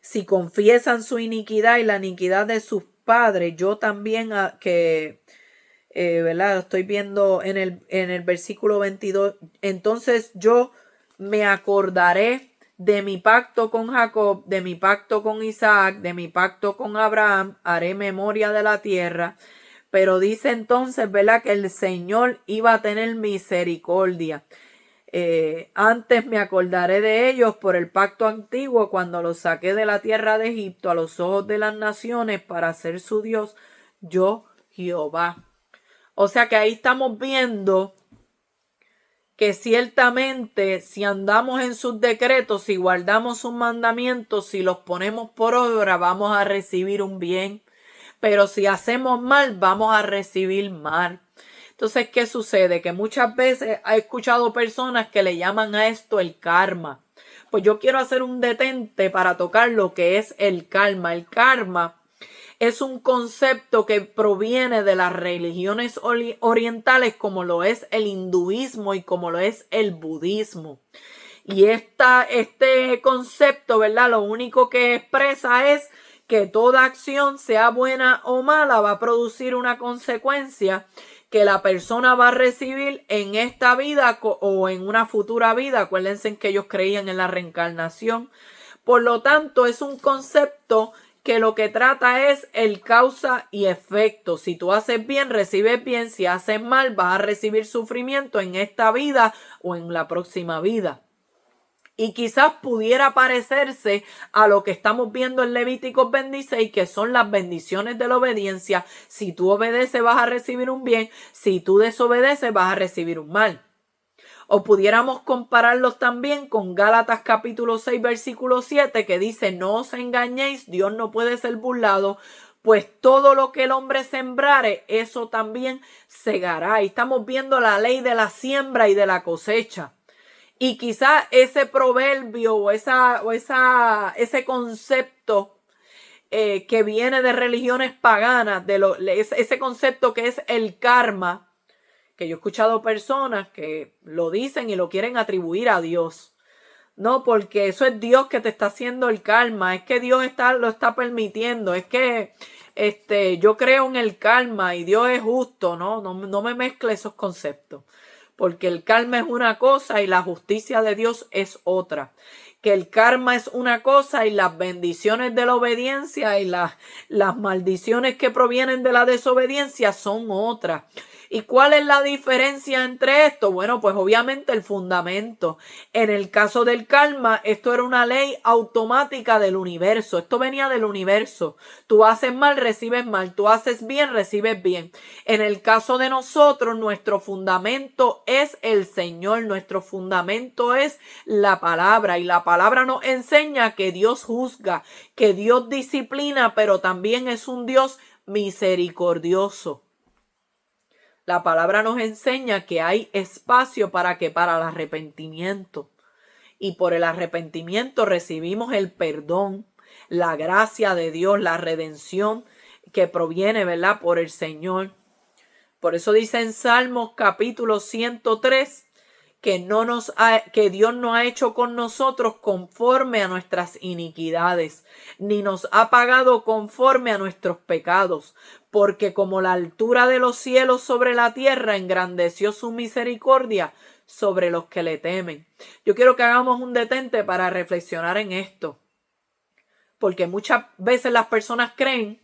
Si confiesan su iniquidad y la iniquidad de sus padres, yo también ¿verdad? Lo estoy viendo en el versículo 22. Entonces yo me acordaré de mi pacto con Jacob, de mi pacto con Isaac, de mi pacto con Abraham, haré memoria de la tierra. Pero dice entonces, ¿verdad?, que el Señor iba a tener misericordia. Antes me acordaré de ellos por el pacto antiguo, cuando los saqué de la tierra de Egipto a los ojos de las naciones para ser su Dios, yo Jehová. O sea que ahí estamos viendo que ciertamente si andamos en sus decretos, si guardamos sus mandamientos, si los ponemos por obra, vamos a recibir un bien. Pero si hacemos mal, vamos a recibir mal. Entonces, ¿qué sucede? Que muchas veces he escuchado personas que le llaman a esto el karma. Pues yo quiero hacer un detente para tocar lo que es el karma. El karma es un concepto que proviene de las religiones orientales, como lo es el hinduismo y como lo es el budismo. Y este concepto, ¿verdad?, lo único que expresa es que toda acción, sea buena o mala, va a producir una consecuencia que la persona va a recibir en esta vida o en una futura vida. Acuérdense que ellos creían en la reencarnación. Por lo tanto, es un concepto que lo que trata es el causa y efecto. Si tú haces bien, recibes bien. Si haces mal, vas a recibir sufrimiento en esta vida o en la próxima vida. Y quizás pudiera parecerse a lo que estamos viendo en Levíticos 26, que son las bendiciones de la obediencia. Si tú obedeces, vas a recibir un bien. Si tú desobedeces, vas a recibir un mal. O pudiéramos compararlos también con Gálatas capítulo 6, versículo 7, que dice: no os engañéis, Dios no puede ser burlado, pues todo lo que el hombre sembrare, eso también segará. Y estamos viendo la ley de la siembra y de la cosecha. Y quizá ese proverbio o ese concepto que viene de religiones paganas, ese concepto que es el karma, que yo he escuchado personas que lo dicen y lo quieren atribuir a Dios. No, porque eso es Dios que te está haciendo el karma, es que Dios lo está permitiendo, es que yo creo en el karma y Dios es justo. No me mezcle esos conceptos. Porque el karma es una cosa y la justicia de Dios es otra. Que el karma es una cosa y las bendiciones de la obediencia y las maldiciones que provienen de la desobediencia son otras. ¿Y cuál es la diferencia entre esto? Bueno, pues obviamente el fundamento. En el caso del karma, esto era una ley automática del universo. Esto venía del universo. Tú haces mal, recibes mal. Tú haces bien, recibes bien. En el caso de nosotros, nuestro fundamento es el Señor. Nuestro fundamento es la palabra. Y la palabra nos enseña que Dios juzga, que Dios disciplina, pero también es un Dios misericordioso. La palabra nos enseña que hay espacio para el arrepentimiento. Y por el arrepentimiento recibimos el perdón, la gracia de Dios, la redención que proviene, ¿verdad?, por el Señor. Por eso dice en Salmos capítulo 103 que Dios no ha hecho con nosotros conforme a nuestras iniquidades, ni nos ha pagado conforme a nuestros pecados, porque como la altura de los cielos sobre la tierra, engrandeció su misericordia sobre los que le temen. Yo quiero que hagamos un detente para reflexionar en esto, porque muchas veces las personas creen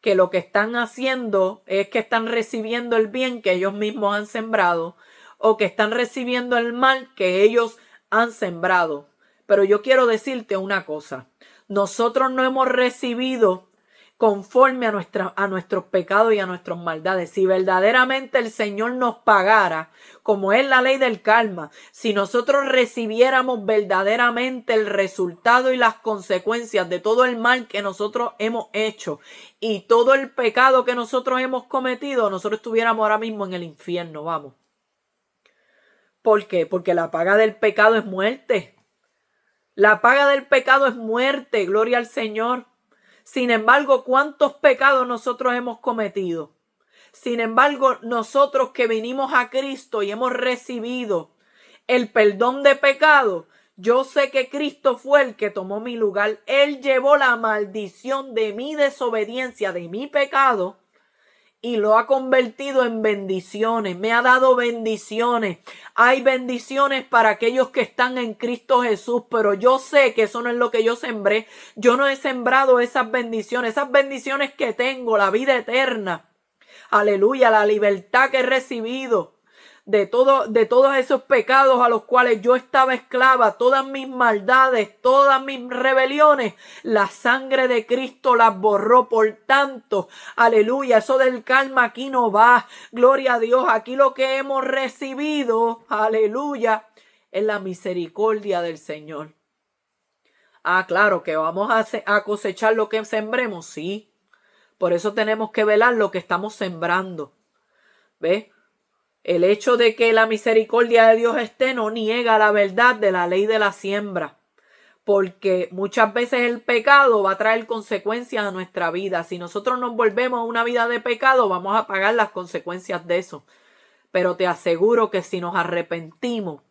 que lo que están haciendo es que están recibiendo el bien que ellos mismos han sembrado, o que están recibiendo el mal que ellos han sembrado. Pero yo quiero decirte una cosa: nosotros no hemos recibido conforme a nuestros pecados y a nuestras maldades. Si verdaderamente el Señor nos pagara, como es la ley del karma, si nosotros recibiéramos verdaderamente el resultado y las consecuencias de todo el mal que nosotros hemos hecho y todo el pecado que nosotros hemos cometido, nosotros estuviéramos ahora mismo en el infierno, vamos. ¿Por qué? Porque la paga del pecado es muerte. La paga del pecado es muerte, gloria al Señor. Sin embargo, ¿cuántos pecados nosotros hemos cometido? Sin embargo, nosotros que vinimos a Cristo y hemos recibido el perdón de pecado, Yo sé que Cristo fue el que tomó mi lugar. Él llevó la maldición de mi desobediencia, de mi pecado, y lo ha convertido en bendiciones. Me ha dado bendiciones. Hay bendiciones para aquellos que están en Cristo Jesús, pero yo sé que eso no es lo que yo sembré. Yo no he sembrado esas bendiciones que tengo, la vida eterna. Aleluya, la libertad que he recibido de todos esos pecados a los cuales yo estaba esclava, todas mis maldades, todas mis rebeliones, la sangre de Cristo las borró. Por tanto, aleluya, eso del karma aquí no va. Gloria a Dios, aquí lo que hemos recibido, aleluya, es la misericordia del Señor. Ah, claro, que vamos a cosechar lo que sembremos, sí. Por eso tenemos que velar lo que estamos sembrando. ¿Ves? El hecho de que la misericordia de Dios esté no niega la verdad de la ley de la siembra, porque muchas veces el pecado va a traer consecuencias a nuestra vida. Si nosotros nos volvemos a una vida de pecado, vamos a pagar las consecuencias de eso. Pero te aseguro que si nos arrepentimos,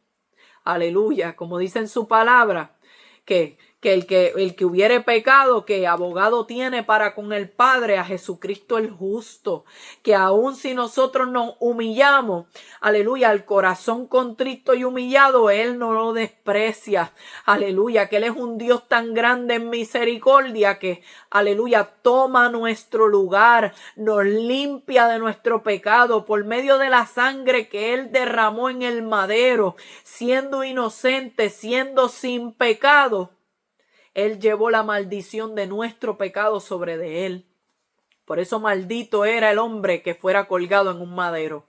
aleluya, como dice en su palabra, que el que hubiere pecado, que abogado tiene para con el Padre, a Jesucristo el justo, que aun si nosotros nos humillamos, aleluya, al corazón contrito y humillado, Él no lo desprecia, aleluya, que Él es un Dios tan grande en misericordia que, aleluya, toma nuestro lugar, nos limpia de nuestro pecado por medio de la sangre que Él derramó en el madero, siendo inocente, siendo sin pecado. Él llevó la maldición de nuestro pecado sobre de Él. Por eso maldito era el hombre que fuera colgado en un madero.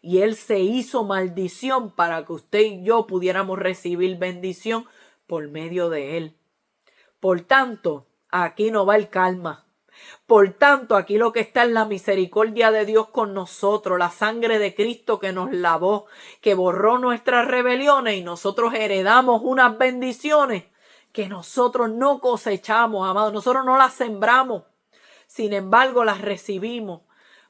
Y Él se hizo maldición para que usted y yo pudiéramos recibir bendición por medio de Él. Por tanto, aquí no va el karma. Por tanto, aquí lo que está es la misericordia de Dios con nosotros, la sangre de Cristo que nos lavó, que borró nuestras rebeliones y nosotros heredamos unas bendiciones que nosotros no cosechamos, amados. Nosotros no las sembramos. Sin embargo, las recibimos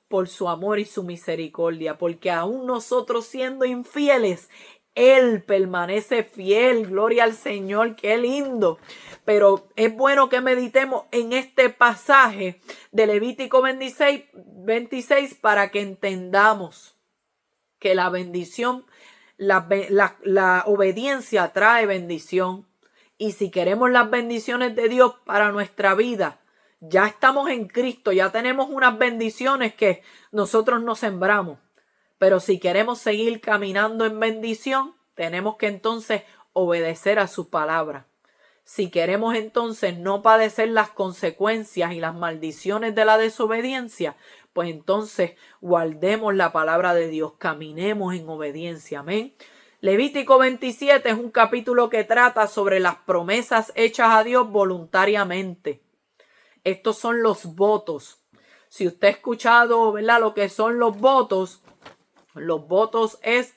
por su amor y su misericordia. Porque aún nosotros siendo infieles, Él permanece fiel. Gloria al Señor. Qué lindo. Pero es bueno que meditemos en este pasaje de Levítico 26 para que entendamos que la bendición, la obediencia trae bendición. Y si queremos las bendiciones de Dios para nuestra vida, ya estamos en Cristo, ya tenemos unas bendiciones que nosotros no sembramos. Pero si queremos seguir caminando en bendición, tenemos que entonces obedecer a su palabra. Si queremos entonces no padecer las consecuencias y las maldiciones de la desobediencia, pues entonces guardemos la palabra de Dios, caminemos en obediencia. Amén. Levítico 27 es un capítulo que trata sobre las promesas hechas a Dios voluntariamente. Estos son los votos. Si usted ha escuchado, ¿verdad?, lo que son los votos es,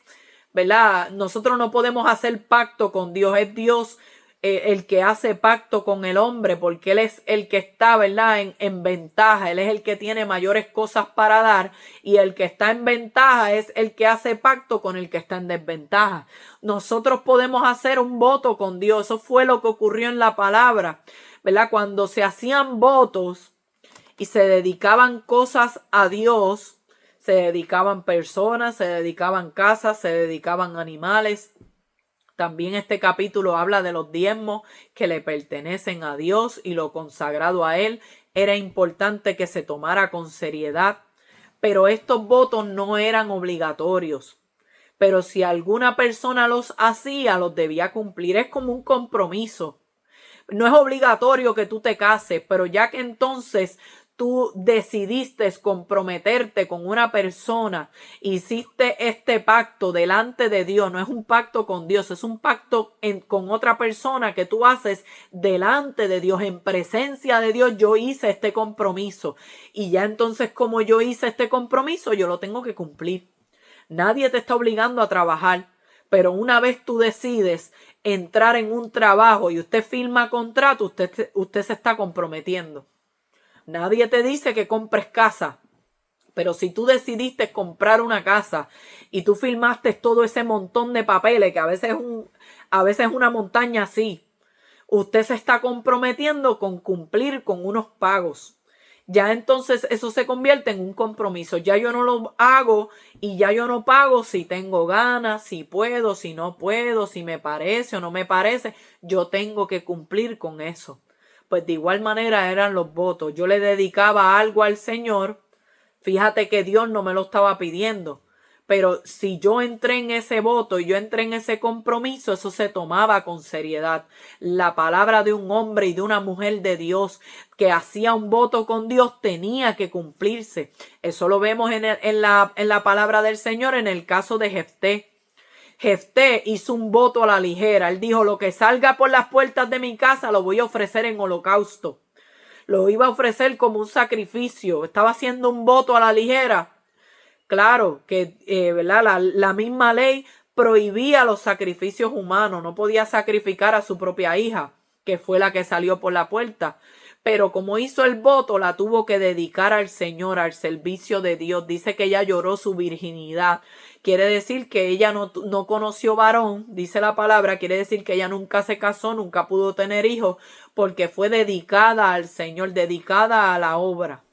¿verdad? Nosotros no podemos hacer pacto con Dios, es Dios el que hace pacto con el hombre, porque Él es el que está, ¿verdad?, en ventaja. Él es el que tiene mayores cosas para dar, y el que está en ventaja es el que hace pacto con el que está en desventaja. Nosotros podemos hacer un voto con Dios. Eso fue lo que ocurrió en la palabra, ¿verdad? Cuando se hacían votos y se dedicaban cosas a Dios, se dedicaban personas, se dedicaban casas, se dedicaban animales. También este capítulo habla de los diezmos que le pertenecen a Dios y lo consagrado a Él. Era importante que se tomara con seriedad, pero estos votos no eran obligatorios. Pero si alguna persona los hacía, los debía cumplir. Es como un compromiso. No es obligatorio que tú te cases, pero ya que entonces tú decidiste comprometerte con una persona, hiciste este pacto delante de Dios, no es un pacto con Dios, es un pacto con otra persona que tú haces delante de Dios, en presencia de Dios. Yo hice este compromiso y ya entonces, como yo hice este compromiso, yo lo tengo que cumplir. Nadie te está obligando a trabajar, pero una vez tú decides entrar en un trabajo y usted firma contrato, usted se está comprometiendo. Nadie te dice que compres casa, pero si tú decidiste comprar una casa y tú firmaste todo ese montón de papeles, que a veces A veces una montaña sí. Usted se está comprometiendo con cumplir con unos pagos. Ya entonces eso se convierte en un compromiso. Ya yo no lo hago y ya yo no pago si tengo ganas, si puedo, si no puedo, si me parece o no me parece. Yo tengo que cumplir con eso. Pues de igual manera eran los votos. Yo le dedicaba algo al Señor. Fíjate que Dios no me lo estaba pidiendo. Pero si yo entré en ese voto y yo entré en ese compromiso, eso se tomaba con seriedad. La palabra de un hombre y de una mujer de Dios que hacía un voto con Dios tenía que cumplirse. Eso lo vemos en la palabra del Señor en el caso de Jefté. Jefté hizo un voto a la ligera. Él dijo, lo que salga por las puertas de mi casa lo voy a ofrecer en holocausto. Lo iba a ofrecer como un sacrificio. Estaba haciendo un voto a la ligera. Claro que ¿verdad? La misma ley prohibía los sacrificios humanos. No podía sacrificar a su propia hija, que fue la que salió por la puerta. Pero como hizo el voto, la tuvo que dedicar al Señor, al servicio de Dios. Dice que ella lloró su virginidad. Quiere decir que ella no conoció varón, dice la palabra, quiere decir que ella nunca se casó, nunca pudo tener hijos, porque fue dedicada al Señor, dedicada a la obra.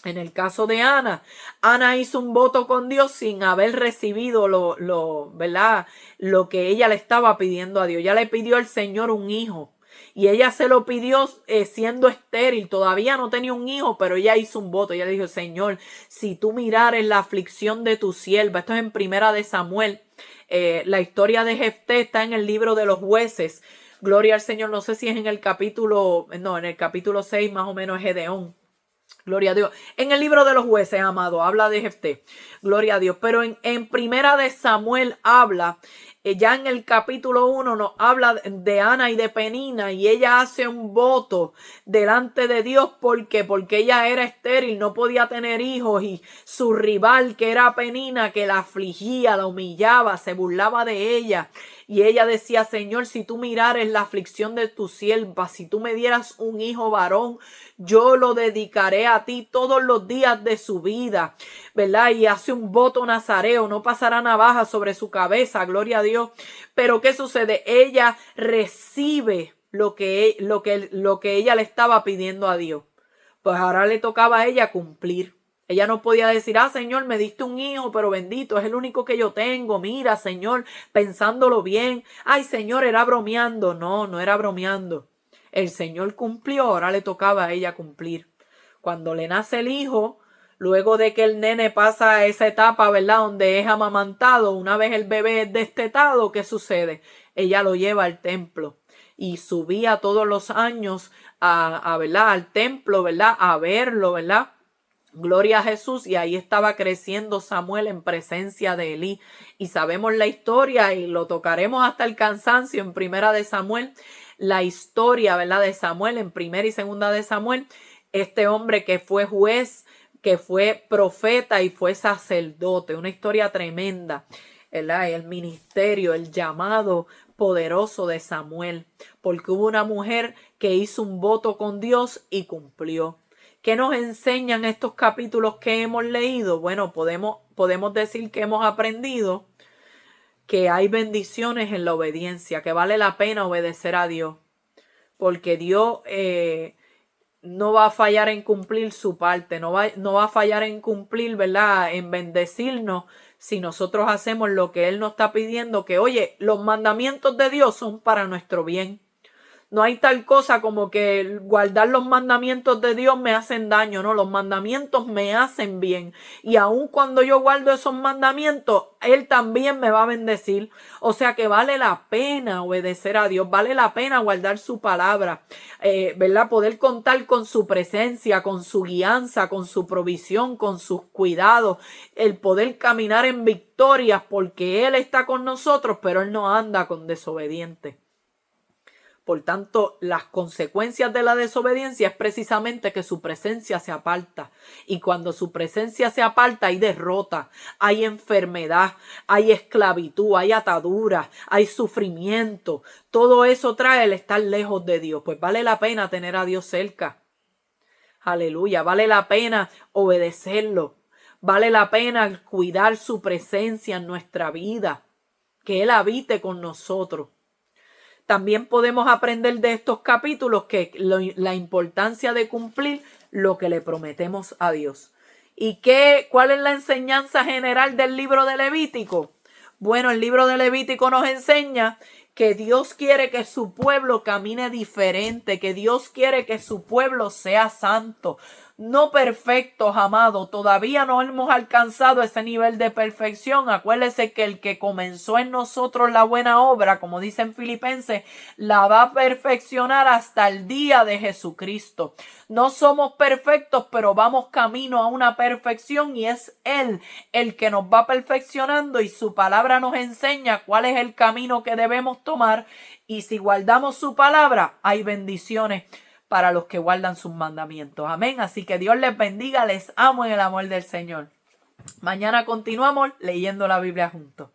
En el caso de Ana, Ana hizo un voto con Dios sin haber recibido ¿verdad? Lo que ella le estaba pidiendo a Dios. Ella le pidió al Señor un hijo. Y ella se lo pidió siendo estéril. Todavía no tenía un hijo, pero ella hizo un voto. Ella le dijo, Señor, si tú mirares la aflicción de tu sierva. Esto es en Primera de Samuel. La historia de Jefté está en el libro de los jueces. Gloria al Señor. No sé si es en el capítulo 6 más o menos es Gedeón. Gloria a Dios. En el libro de los jueces, amado, habla de Jefté. Gloria a Dios. Pero en Primera de Samuel habla, ya en el capítulo 1 nos habla de Ana y de Penina. Y ella hace un voto delante de Dios. ¿Por qué? Porque ella era estéril, no podía tener hijos. Y su rival, que era Penina, que la afligía, la humillaba, se burlaba de ella. Y ella decía, Señor, si tú mirares la aflicción de tu sierva, si tú me dieras un hijo varón, yo lo dedicaré a ti todos los días de su vida, ¿verdad? Y hace un voto nazareo, no pasará navaja sobre su cabeza, gloria a Dios. Pero ¿qué sucede? Ella recibe lo que ella le estaba pidiendo a Dios. Pues ahora le tocaba a ella cumplir. Ella no podía decir, Señor, me diste un hijo, pero bendito, es el único que yo tengo. Mira, Señor, pensándolo bien. Ay, Señor, era bromeando. No, no era bromeando. El Señor cumplió, ahora le tocaba a ella cumplir. Cuando le nace el hijo, luego de que el nene pasa a esa etapa, ¿verdad? Donde es amamantado, una vez el bebé es destetado, ¿qué sucede? Ella lo lleva al templo y subía todos los años ¿verdad? Al templo, ¿verdad? A verlo, ¿verdad? Gloria a Jesús, y ahí estaba creciendo Samuel en presencia de Elí. Y sabemos la historia y lo tocaremos hasta el cansancio en Primera de Samuel. La historia, ¿verdad? De Samuel en Primera y Segunda de Samuel. Este hombre que fue juez, que fue profeta y fue sacerdote. Una historia tremenda, ¿verdad? El ministerio, el llamado poderoso de Samuel. Porque hubo una mujer que hizo un voto con Dios y cumplió. ¿Qué nos enseñan estos capítulos que hemos leído? Bueno, podemos decir que hemos aprendido que hay bendiciones en la obediencia, que vale la pena obedecer a Dios, porque Dios no va a fallar en cumplir su parte, no va a fallar en cumplir, ¿verdad? En bendecirnos si nosotros hacemos lo que Él nos está pidiendo, que oye, los mandamientos de Dios son para nuestro bien. No hay tal cosa como que guardar los mandamientos de Dios me hacen daño, no, los mandamientos me hacen bien. Y aun cuando yo guardo esos mandamientos, Él también me va a bendecir. O sea que vale la pena obedecer a Dios, vale la pena guardar su palabra, ¿verdad? Poder contar con su presencia, con su guianza, con su provisión, con sus cuidados, el poder caminar en victorias porque Él está con nosotros, pero Él no anda con desobedientes. Por tanto, las consecuencias de la desobediencia es precisamente que su presencia se aparta. Y cuando su presencia se aparta, hay derrota, hay enfermedad, hay esclavitud, hay atadura, hay sufrimiento. Todo eso trae el estar lejos de Dios. Pues vale la pena tener a Dios cerca. Aleluya, vale la pena obedecerlo. Vale la pena cuidar su presencia en nuestra vida. Que Él habite con nosotros. también podemos aprender de estos capítulos que la importancia de cumplir lo que le prometemos a Dios. ¿Y cuál es la enseñanza general del libro de Levítico? Bueno, el libro de Levítico nos enseña que Dios quiere que su pueblo camine diferente, que Dios quiere que su pueblo sea santo. No perfectos, amados, todavía no hemos alcanzado ese nivel de perfección. Acuérdese que el que comenzó en nosotros la buena obra, como dice en Filipenses, la va a perfeccionar hasta el día de Jesucristo. No somos perfectos, pero vamos camino a una perfección y es Él el que nos va perfeccionando y su palabra nos enseña cuál es el camino que debemos tomar y si guardamos su palabra, hay bendiciones para los que guardan sus mandamientos. Amén. Así que Dios les bendiga. Les amo en el amor del Señor. Mañana continuamos leyendo la Biblia juntos.